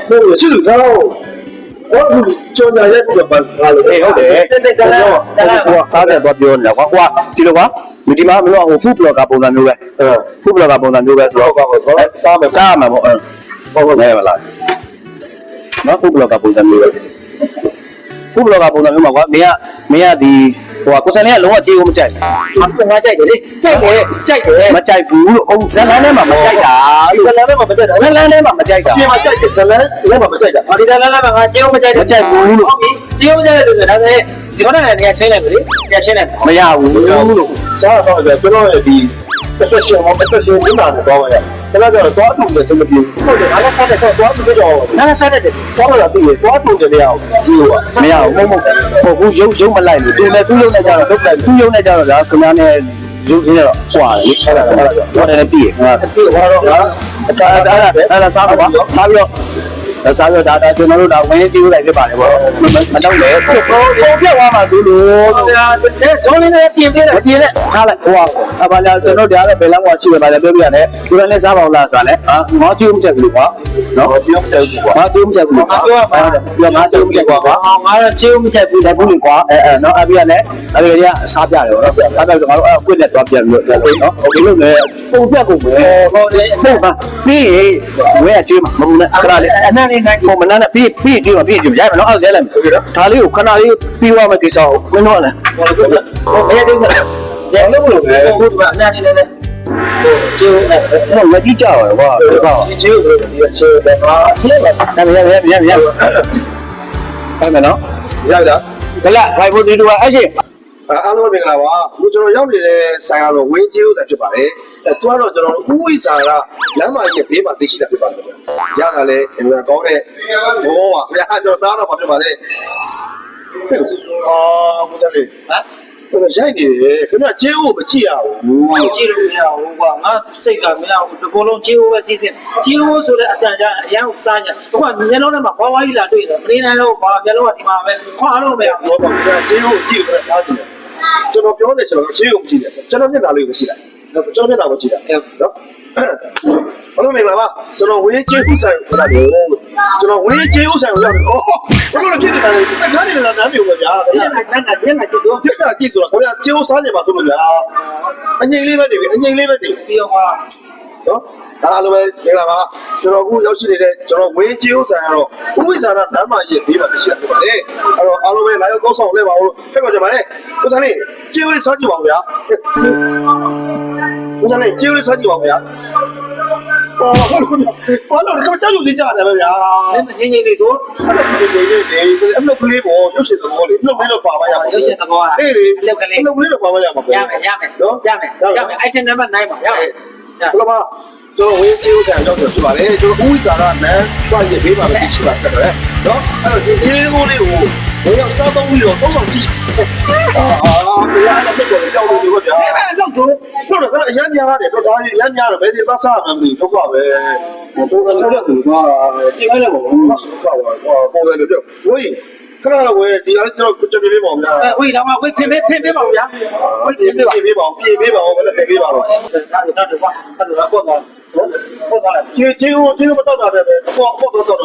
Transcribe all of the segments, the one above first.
不是然后我叫人家这个办法了，ဟုတ်တယ်စားတယ်တော့ပြောနေတယ်ကွာဟိုကဒီလိုကွာဒီမှာမလို့ဟို food blogger ပုံစံမျိုးပဲ food blogger ပုံစံမျိုးပဲဆိုတော့စားမှာပေါ့ဟုတ်တယ်မလားနော် food blogger ပုံစံမျိုးပဲ food blogger ပုံစံမျိုးမှာကွာမင်းကဒီဟိုကကိုစံလေးကလုံးဝကြေးကိုမကြိုက်ဘူးငါကြိုက်တယ်လေကြိုက်တယ်မကြိုက်ဘူးလို့အောင်ဇလန်းထဲမှာမကြိုက်တာဇလန်းထဲမှာမကြိုက်တာဇလန်းထဲမှာမကြိုက်တာပြင်မှာကြိုက်တယ်ဇလန်းထဲမှာမကြိုက်တာဒီဇလန်းထဲမှာငါကြေးကိုမကြိုက်ဘူးလို့ဟုတ်ပြီကြေးကိုမကြိုက်တယ်ဆိုတော့ဒါဆိုဒီကောင်နဲ့နေရာချင်းလိုက်ပြီလေနေရာချင်းလိုက်မရဘူးလို့စားတော့ကျွန်တော်ရဲ့ဒီ professional ဒီမှာတော့ရကျွန်တော်ကတော့အတူနဲ့စမပြေဟုတ်တယ်ငါလည်းစားတယ်တော့အတူနဲ့တော့ငါလည်းစားတယ်စားတော့တည်တယ်တော့အတူနဲ့မရဘူးမရဘူးမဟုတ်ဘူးရုပ်မလိုက်ဘူးသူလည်းသူ့ရုပ်နဲ့ကြတော့ထုတ်လိုက်သူ့ရုပ်နဲ့ကြတော့ဒါခင်ဗျားနဲ့ရုပ်ရင်းတော့ဟွာလေအဲ့ဒါတော့လည်းပြီးရငါပြီးဟောတော့ငါစားအဲ့ဒါစားတော့ပါထားပြီးတော့စားရတာကျွန်တော်တို့ဒါဝင်ကြည့်လိုက်ဖြစ်ပါတယ်ပေါ့မတော့လေကိုပြတ်သွားမှဆိုလို့ဇောင်းလေးနဲ့ပြင်ပေးတယ်ပြင်နဲ့ထားလိုက်ဟိုအပါလာကျွန်တော်တရားလည်းဘယ်လောက်မှရှိရပါလဲပြောပြရတယ်ဒီကနေ့စားပါဦးလားဆိုတာလေငါကြည့်မချက်ဘူးကွာနော်ကြည့်မချက်ဘူးကွာငါကြည့်မချက်ဘူးကွာပြောပါပြောငါကြည့်မချက်ကွာငါတော့ကြည့်မချက်ဘူးတကူလေကွာနော်အပြည့်နဲ့အပြည့်ကစားပြတယ်ပေါ့နော်စားပြတော့ငါတို့အဲ့ကွစ်နဲ့သွားပြန်လို့နော်ဒီလိုလေပုံပြတ်ကုန်ပဲဟောလေဟုတ်ပါပြီးဝဲအကျွေးမှာမဟုတ်နဲ့ခဏလေးအနံ့လေးနိုင်ကိုမနန်းနဲ့ပြီးကျွေးမှာရမယ်နော်အဲ့ဒါလဲလိုက်မယ်ဒါလေးကိုခဏလေးပြီးသွားမယ်ကိစ္စကိုမင်းတို့လည်းဟောဘယ်လိုလဲရလို့လို့ပဲဘုရားအနံ့လေးလည်းကျိုးအဲ့မကြီးကြပါဘူးကွာဒီကျိုးကိုဒီကျိုးပဲဟာဆေးပါဒါမရအဲ့မယ်နော်ရတာဘလာဘိုင်ဘိုဒီတူအဲ့ရှိအားလုံးမင်္ဂလာပါအခုကျွန်တော်ရောက်နေတဲ့ဆိုင်ကတော့ဝင်းကျိုးဥစ္စာဖြစ်ပါတယ်သူကတော့ကျွန်တော်ဥဝိဇာကလမ်းမကြီးဘေးမှာသိရှိတာဖြစ်ပါတယ်ရတာလဲအင်္ဂလန်ကောင်းတဲ့ဘောပါဗျာကျွန်တော်စားတော့မှာဖြစ်ပါလေကိုစလေးဟမ်ရိုက်နေတယ်ခင်ဗျကျဲဦးမကြည့်ရဘူးကြည့်လို့မရဘူးကွာငါစိတ်ကမရဘူးဒီကုလုံးကျဲဦးပဲစီးစင်းကျဲဦးဆိုတဲ့အတန်ကြာအရန်ကိုစားကြဟိုကမျက်လုံးထဲမှာဘောဝါးကြီးလာတွေ့တယ်မနေနိုင်တော့ဘာမျက်လုံးကဒီမှာပဲခွာလို့မရဘူးတော့ခင်ဗျကျဲဦးကြည့်လို့စားကြည့်တယ်ကျွန်တော်ပြောနေကျွန်တော်ကျဲဦးကြည့်တယ်ကျွန်တော်မျက်နှာလေးကိုကြည့်လိုက်ကျွန်တော်မျက်နှာကိုကြည့်တာနော်ဘာလို့မင်္ဂလာပါကျွန်တော်ဝင်းကျေးဥဆိုင်ကိုလာတယ်ကျွန်တော်ဝင်းကျေးဥဆိုင်ကိုရောက်တယ်အော်ဘယ်လိုဖြစ်နေတာလဲအခါနေလာနားမျိုးပဲဗျာညနာကြည့်ဆိုညနာကြည့်ဆိုတော့ခင်ဗျာကျေးဥစားနေပါဆိုလို့ဗျာအငိမ့်လေးပဲနေပြီအငိမ့်လေးပဲနေပြီးတော့နော်ဒါလိုပဲမင်္ဂလာပါကျွန်တော်အခုရောက်ရှိနေတဲ့ကျွန်တော်ဝင်းကျေးဥဆိုင်ကတော့ဥဝိဇာနာဓမ္မရဲ့ဘေးမှာရှိတာဖြစ်ပါတယ်အဲ့တော့အားလုံးပဲလာရောက်ကောင်းဆောင်လဲပါဦးလို့ဖက်ပါကြပါလေဥစားလေးကျေးဥလေးစားကြည့်ပါဦးဗျာဥစားလေးကျေးဥလေးစားကြည့်ပါဦးဗျာဘာလို့ကမကြောက်ရွံ့နေကြတယ်ဗျာငင်းလေးဆိုအဲ့လိုကလေးပေါ့ရုပ်ရှင်သဘောလေးရုပ်လေးတော့ပါပါရပါရုပ်ရှင်သဘောအေးလေအလုပ်ကလေးတော့ပါပါရပါရမယ်နော်ရမယ် item number 9ပါရမယ်ဘယ်လိုပါကျွန်တော်ဝင်းချီဦးဆန်ရောက်ရှိပါလေကျွန်တော်ဥဝိဇာကနန်းတွားရပေးပါမယ်ရှိပါခဲ့တယ်နော်အဲ့တော့ဒီလေးကိုလေးကိုဘယ်ရောက်စားသုံးပြီးတော့သုံးဆောင်ကြည့်ဘယ်ရအောင်ဖြစ်ပေါ်ကြောက်လို့ဒီကဗျာအဲ့တော့ဆိုတော့ကတော့အရမ်းများတယ်တော့ဒါကြီးအရမ်းများတော့ဘယ်စီသွားစားမှမသိဒုက္ခပဲဘိုးကတော့လည်းကူသွားပြင်လိုက်တော့ဘူးဒုက္ခပါဘိုးလည်းပြောဝေးခဏတော့ဝေးဒီအားကျွန်တော်ပြပေးပါဦးဗျာဝေးတော့ဝေးပြင်ပေးပါဦးဗျာဝေးပြင်ပေးပါဦးဘယ်နဲ့ပြင်ပေးပါတော့ဒါတော့ကွာအဲ့ဒါတော့ပေါ့ဟုတ်ပါလားကျေးမတော့တာပဲပေါ့တော့တော့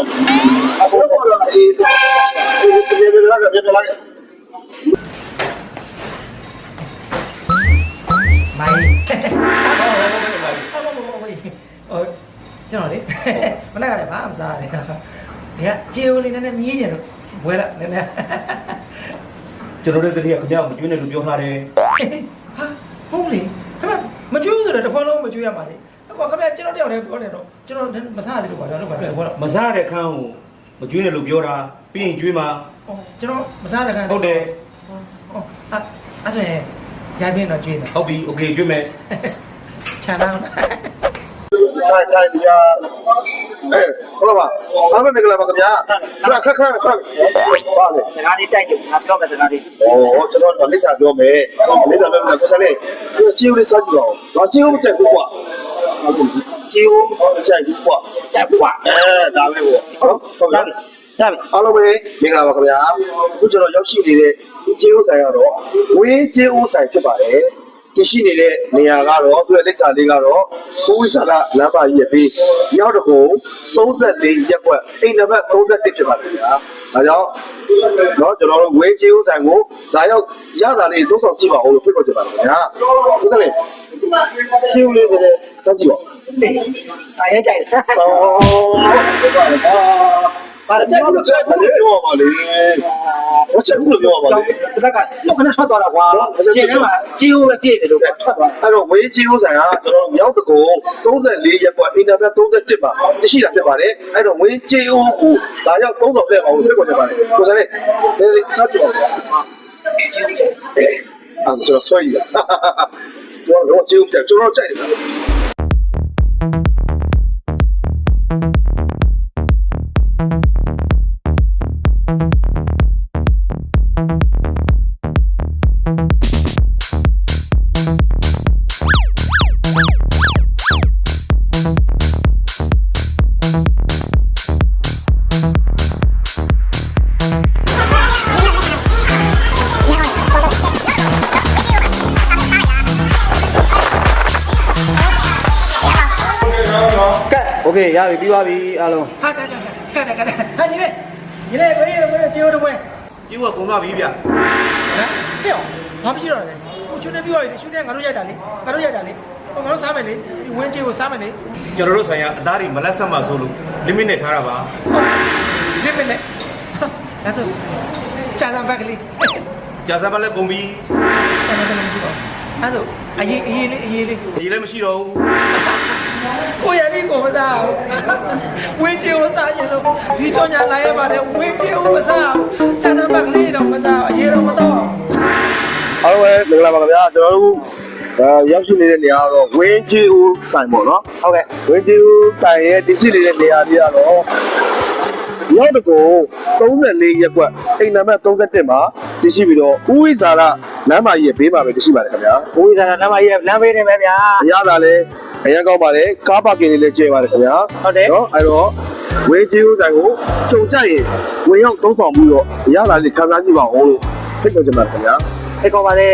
ပေါ့တော့အေးပြေလာမိုင်းကျွန်တော်လေမနေ့ကလည်းဘာမှမစားရဘူး။ဒီကကျေဦးလေးနဲ့မြည်ရင်တော့ဝဲလာနည်းနည်းကျွန်တော်တို့တတိယခင်ဗျားမကျွေးနဲ့လို့ပြောထားတယ်။ဟာဟုတ်လေခင်ဗျာမကျွေးဆိုတော့တစ်ခွန်းလုံးမကျွေးရမှာလေ။အခုခင်ဗျာကျွန်တော်တယောက်တည်းပြောနေတော့ကျွန်တော်မစားရသေးလို့ပါကျွန်တော်ကတော့မစားတဲ့ခန်းကိုမကျွေးနဲ့လို့ပြောတာပြီးရင်ကျွေးမှာကျွန်တော်မစားတဲ့ခန်းဟုတ်တယ်။အဲ့ဆိုရင်ဂျိုင်းပြင်းတော့ကျွေးမယ်။ဟုတ်ပြီโอเคကျွေးမယ်။ချမ်းသာထိုင်ပြဟုတ်လားပါအားမင်္ဂလာပါခင်ဗျာခက်ပါလေစကားလေးတိုက်ကြငါပြောမယ်စကားလေးကျွန်တော်လိပ်စာပြောမယ်လိပ်စာပြောမယ်ကိုစားလေးချီဦးလေးစားကြည့်ပါဦးချီဦးမချက်ဘူးကွာချီဦးမချက်ဘူးကွာချက်ဘူးကွာဒါပဲပေါ့ဟုတ်လားအားလုံးပဲမင်္ဂလာပါခင်ဗျာအခုကျွန်တော်ရောက်ရှိနေတဲ့ချီဦးဆိုင်ကတော့ဝေးချီဦးဆိုင်ဖြစ်ပါတယ် တရှိနေတဲ့နေရာကတော့သူ့ရဲ့လက်စာလေးကတော့ကိုဝိစာရလမ်းပါကြီးရဲ့ဘေးရောက်တကုံ34ရက်ကွက်အိမ်နံပါတ်31ဖြစ်ပါတယ်ဗျာဒါကြောင့်တော့ကျွန်တော်တို့ဝင်းကြီးဦးဆိုင်ကိုဒါရောက်ရတာလေးသုံးဆောင်ကြည့်ပါဦးလို့ဖိတ်ခေါ်ချင်ပါတယ်ဗျာဟုတ်တယ်လေချင်းဦးလေးတွေစကြည့်ပါ အားရကြိုက်တယ် ဘာလဲကျွန်တော်ချက်ပြောပါလေဘာချက်ကိုပြောပါလေ ပါဇက်ကလောက်ခဏထွက်သွားတာကွာကျင်ထဲမှာကြီးဦးပဲပြည့်တယ်လို့ထွက်သွား အဲ့တော့ဝင်းကြီးဦးဆိုင်ကကျွန်တော်မြောက်တကုံ34ရက်ကွက်အင်တာဗျ31ပါတရှိတာဖြစ်ပါတယ်အဲ့တော့ဝင်းကြီးဦးကိုဒါရောက်3ဆောင်လက်ပါဦးဖိတ်ခေါ်ချင်ပါတယ်ကိုစံလေးဒီစကြည့်ပါဦးအဲ့ကျွန်တော်ဆွဲရကျွန်တော်ကြီးဦးကျွန်တော်ကြိုက်တယ် ကဲโอเคရပြီပြီးသွားပြီအားလုံး ဟာကဲဟာညီလေးဝေးကြီးဦးတော့ဝဲ ကျိုးကပုံသွားပြီဗျ ဟမ်ဟဲ့ငါမရှိတော့တယ်ကိုချွန်းနေပြီးတော့ရှူနေငါတို့ရိုက်တာလေဟိုငါတို့စားမယ်လေဒီဝင်းကြီးကိုစားမယ်လေ ကျွန်တော်တို့ဆိုင်ရာအသားတွေမလက်ဆက်မှဆိုလို့ limit နဲ့ထားတာပါ ဒီမနေ့ဒါဆိုကြာစံဘက်ကလေး ကြာစံပါလဲကုန်ပြီ ကြာစံဘက်ကလေးမရှိတော့အဲ့ဆိုအရေးလေး ဒီလည်းမရှိတော့ဘူး ကိုရပြီကိုမစားဝင်းကြီးကိုစားရင်လို့ဒီကြောညာလာရပါတယ်ဝင်းကြီးကိုမစားကြာစံဘက်ကလေးတော့မစားအရေးတော့မတော့ အားလုံးပဲမင်္ဂလာပါခင်ဗျာကျွန်တော်တို့ရောက်ရှိနေတဲ့နေရာကတော့ဝင်းကြီးဦးဆိုင်ပေါ့နော် ဟုတ်ကဲ့ ဝင်းကြီးဦးဆိုင်ရဲ့တရှိနေတဲ့နေရာကြီးကတော့ရောက်တကုံ34ရက်ကွက်အိမ်နံပါတ်31မှာတရှိပြီးတော့ဦးဝိဇာရလမ်းမကြီးရဲ့ဘေးမှာပဲတရှိပါတယ်ခင်ဗျာ ဝိဇာနာမကြီးလမ်းပေးနေပဲဗျာ အရသာလည်းအရင်ကောင်းပါတယ်ကားပါကင်လေးလည်းကျဲပါတယ်ခင်ဗျာ ဟုတ်တယ် နော်အဲ့တော့ဝင်းကြီးဦးဆိုင်ကိုကြုံကြရင်ဝင်ရောက်သုံးဆောင်ပြီးတော့အရသာလေးခံစားကြည့်ပါဦးလို့ဖိတ်ခေါ်ချင်ပါတယ်ခင်ဗျာ ဒီကောပါလေ